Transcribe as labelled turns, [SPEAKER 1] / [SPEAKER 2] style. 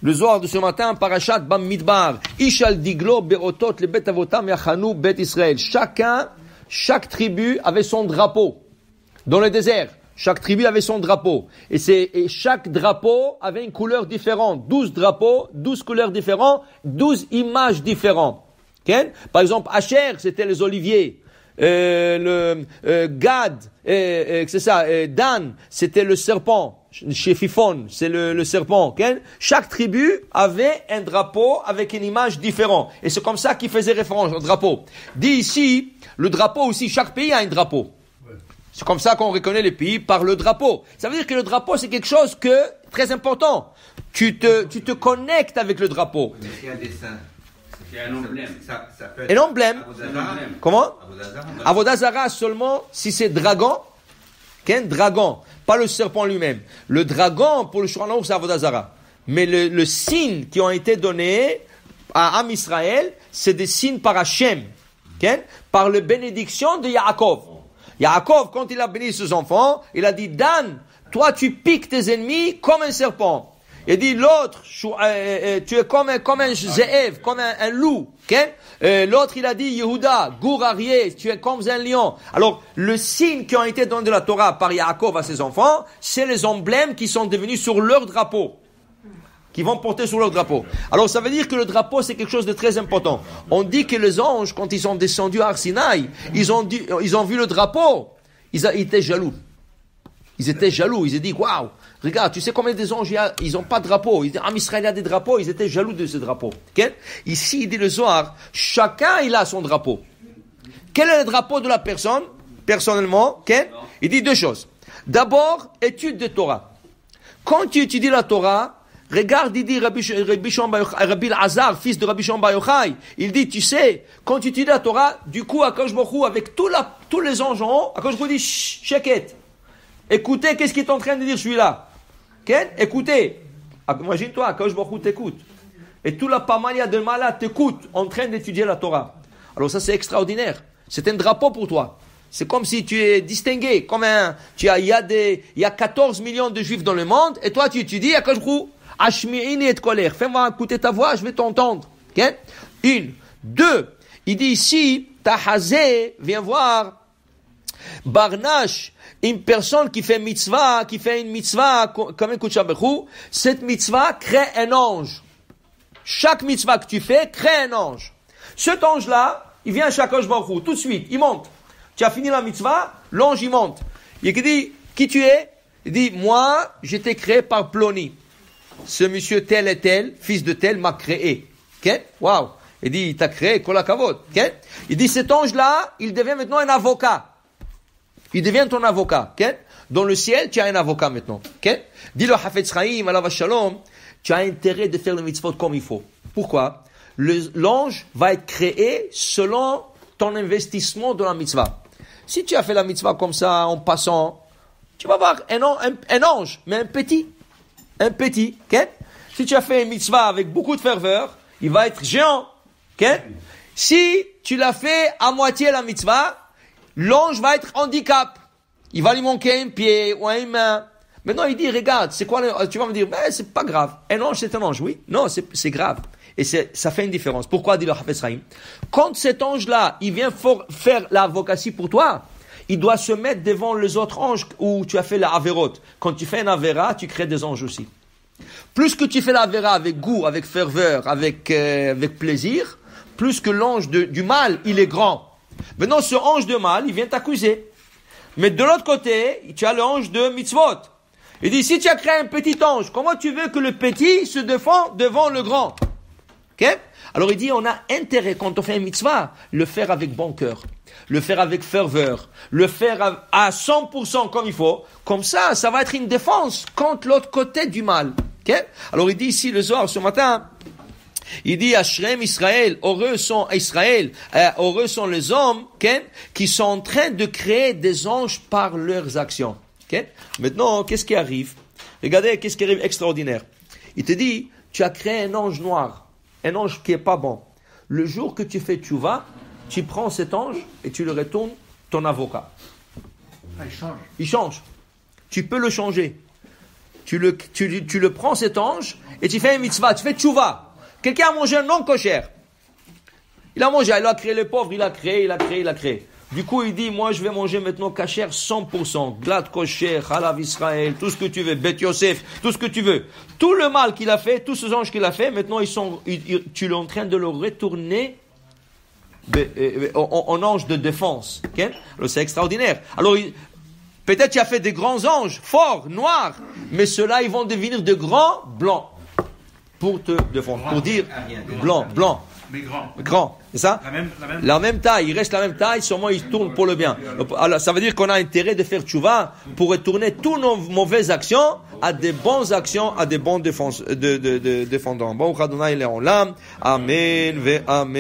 [SPEAKER 1] Le Zohar de ce matin, Parashat Bamidbar, Ishal Diglo Beotot le Bet Avotam Yachanu Bet Israël. Chaque tribu avait son drapeau dans le désert. Chaque tribu avait son drapeau. Et chaque drapeau avait une couleur différente. 12 drapeaux, 12 couleurs différentes, 12 images différentes. Okay? Par exemple, Asher, c'était les oliviers. Gad, c'est ça. Dan, c'était le serpent. Chez Fifon, c'est le serpent. Okay? Chaque tribu avait un drapeau avec une image différente. Et c'est comme ça qu'il faisait référence au drapeau. Dit ici, le drapeau aussi, chaque pays a un drapeau. C'est comme ça qu'on reconnaît les pays par le drapeau. Ça veut dire que le drapeau, c'est quelque chose très important. Tu te connectes avec le drapeau.
[SPEAKER 2] Mais c'est un dessin. C'est un emblème. Ça peut être
[SPEAKER 1] un emblème. Comment?
[SPEAKER 2] Avodah
[SPEAKER 1] Zarah seulement si c'est dragon. Qu'un dragon, pas le serpent lui-même. Le dragon, pour le Shulchan Aruch, c'est Avodah Zarah. Mais le signe qui ont été donnés à Am Israël, c'est des signes par Hachem. Par la bénédiction de Yaakov. Yaakov, quand il a béni ses enfants, il a dit, Dan, toi tu piques tes ennemis comme un serpent. Il dit, l'autre, tu es comme un zéev, comme un loup. L'autre, il a dit, Yehuda, gour arrière, tu es comme un lion. Alors, le signe qui ont été donné de la Torah par Yaakov à ses enfants, c'est les emblèmes qui sont devenus sur leur drapeau. Qui vont porter sur leur drapeau. Alors, ça veut dire que le drapeau, c'est quelque chose de très important. On dit que les anges, quand ils sont descendus à Arsinaï, ils ont vu le drapeau. Ils étaient jaloux. Ils ont dit, waouh, regarde, tu sais combien des anges ils ont pas de drapeau. Ils disent, Israël a des drapeaux, ils étaient jaloux de ce drapeau. Okay? Ici, il dit le Zohar, chacun, il a son drapeau. Quel est le drapeau de la personne, personnellement? Okay? Il dit deux choses. D'abord, étude de Torah. Quand tu étudies la Torah, regarde, il dit Rabbi Azar, fils de Rabbi Shimon Bar Yochai, il dit, tu sais, quand tu étudies la Torah, du coup, Akadosh Baruch Hu, avec tous les anges en haut, Akadosh Baruch Hu dit, sheket. Écoutez, qu'est-ce qu'il est en train de dire celui-là? Écoutez. Imagine-toi, Akadosh Baruch Hu t'écoute. Et tout la pamalia de malade t'écoute en train d'étudier la Torah. Alors ça, c'est extraordinaire. C'est un drapeau pour toi. C'est comme si tu es distingué. Il y a 14 millions de juifs dans le monde, et toi, tu étudies Akadosh Baruch Hu. Ashmi'ini et colère. Fais-moi écouter ta voix, je vais t'entendre. Okay? Une. Deux. Il dit ici, Tahazé, viens voir, Barnash, une personne qui fait une mitzvah comme un Kodesh Baruch Hu, cette mitzvah crée un ange. Chaque mitzvah que tu fais crée un ange. Cet ange-là, il vient chez Kodesh Baruch Hu, tout de suite, il monte. Tu as fini la mitzvah, l'ange il monte. Il dit, qui tu es? Il dit, moi, j'étais créé par Ploni. Ce monsieur tel et tel, fils de tel, m'a créé. Okay? Waouh. Il dit, il t'a créé, kol hakavod. Okay? Il dit, cet ange-là, il devient maintenant un avocat. Il devient ton avocat. Okay? Dans le ciel, tu as un avocat maintenant. Okay? Dis le Hafetz Chaim, alav shalom, tu as intérêt de faire le mitzvot comme il faut. Pourquoi? L'ange va être créé selon ton investissement dans la mitzvah. Si tu as fait la mitzvah comme ça, en passant, tu vas voir un ange, mais un petit. Okay? Si tu as fait une mitzvah avec beaucoup de ferveur, il va être géant. Okay? Si tu l'as fait à moitié la mitzvah, l'ange va être handicap. Il va lui manquer un pied ou une main. Maintenant, il dit, regarde, c'est quoi tu vas me dire, c'est pas grave. Un ange, c'est un ange. Oui. Non, c'est grave. Et ça fait une différence. Pourquoi, dit le Hafetz Chaim? Quand cet ange-là, il vient faire l'avocatie pour toi, il doit se mettre devant les autres anges où tu as fait la avérote. Quand tu fais un avéra, tu crées des anges aussi. Plus que tu fais la avéra avec goût, avec ferveur, avec plaisir, plus que l'ange du mal, il est grand. Maintenant, ce ange de mal, il vient t'accuser. Mais de l'autre côté, tu as l'ange de mitzvot. Il dit, si tu as créé un petit ange, comment tu veux que le petit se défend devant le grand? Okay? Alors il dit, on a intérêt, quand on fait un mitzvah, le faire avec bon cœur, le faire avec ferveur, le faire à 100% comme il faut. Comme ça, ça va être une défense contre l'autre côté du mal. Okay? Alors il dit ici, le Zohar, ce matin, il dit, Ashrem Israël, heureux sont Israël, heureux sont les hommes, okay, qui sont en train de créer des anges par leurs actions. Okay? Maintenant, qu'est-ce qui arrive? Regardez, qu'est-ce qui arrive extraordinaire. Il te dit, tu as créé un ange noir, un ange qui est pas bon. Le jour que tu fais tchouva, tu prends cet ange et tu le retournes ton avocat.
[SPEAKER 3] Il change.
[SPEAKER 1] Il change. Tu peux le changer. tu le prends cet ange, et tu fais un mitzvah, tu fais tchouva. Quelqu'un a mangé un non kosher. Il a mangé, il a créé le pauvre, il a créé. Du coup, il dit, moi, je vais manger maintenant kasher 100%, glad kosher, halav Israël, tout ce que tu veux, Bet Yosef, tout ce que tu veux. Tout le mal qu'il a fait, tous ces anges qu'il a fait, maintenant, tu es en train de le retourner en ange de défense. Okay? Alors, c'est extraordinaire. Alors, peut-être tu as fait des grands anges, forts, noirs, mais ceux-là, ils vont devenir de grands blancs pour te défendre. Pour dire, blanc.
[SPEAKER 2] Mais
[SPEAKER 1] Grand, c'est ça? La même taille, il reste la même taille, sûrement il tourne pour le bien. Alors, ça veut dire qu'on a intérêt de faire tchouva pour retourner toutes nos mauvaises actions à des bonnes actions, à des bons défendants. Bon, Amen, ve Amen.